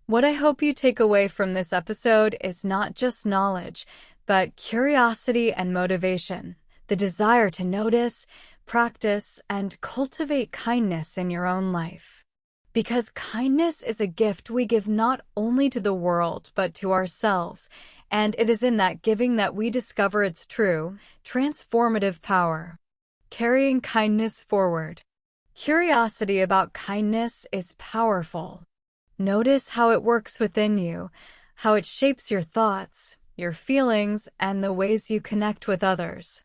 What I hope you take away from this episode is not just knowledge, but curiosity and motivation, the desire to notice, practice, and cultivate kindness in your own life. Because kindness is a gift we give not only to the world, but to ourselves, and it is in that giving that we discover its true, transformative power. Carrying kindness forward. Curiosity about kindness is powerful. Notice how it works within you, how it shapes your thoughts, your feelings, and the ways you connect with others.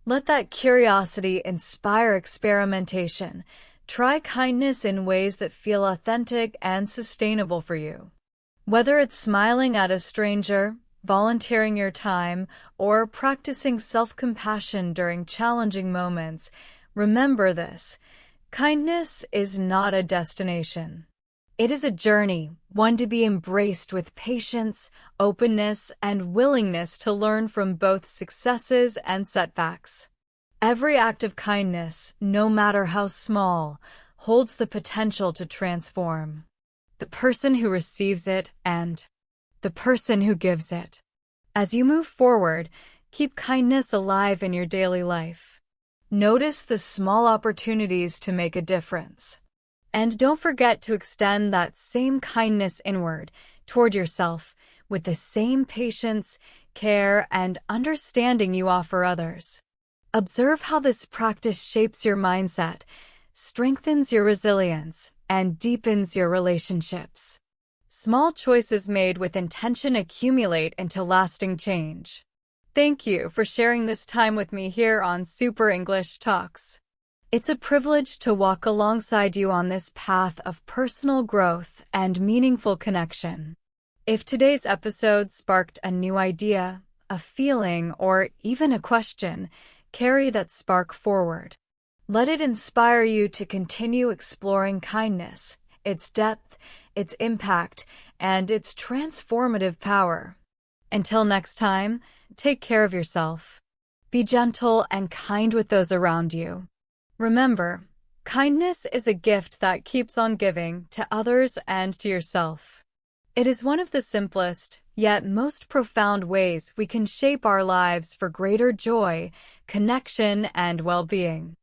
Let that curiosity inspire experimentation. Try kindness in ways that feel authentic and sustainable for you. Whether it's smiling at a stranger, volunteering your time, or practicing self-compassion during challenging moments, remember this: kindness is not a destination. It is a journey, one to be embraced with patience, openness, and willingness to learn from both successes and setbacks. Every act of kindness, no matter how small, holds the potential to transform the person who receives it and the person who gives it. As you move forward, keep kindness alive in your daily life. Notice the small opportunities to make a difference. And don't forget to extend that same kindness inward, toward yourself, with the same patience, care, and understanding you offer others. Observe how this practice shapes your mindset, strengthens your resilience, and deepens your relationships. Small choices made with intention accumulate into lasting change. Thank you for sharing this time with me here on Super English Talks. It's a privilege to walk alongside you on this path of personal growth and meaningful connection. If today's episode sparked a new idea, a feeling, or even a question, carry that spark forward. Let it inspire you to continue exploring kindness, its depth, its impact, and its transformative power. Until next time, take care of yourself. Be gentle and kind with those around you. Remember, kindness is a gift that keeps on giving to others and to yourself. It is one of the simplest, yet most profound ways we can shape our lives for greater joy, connection, and well-being.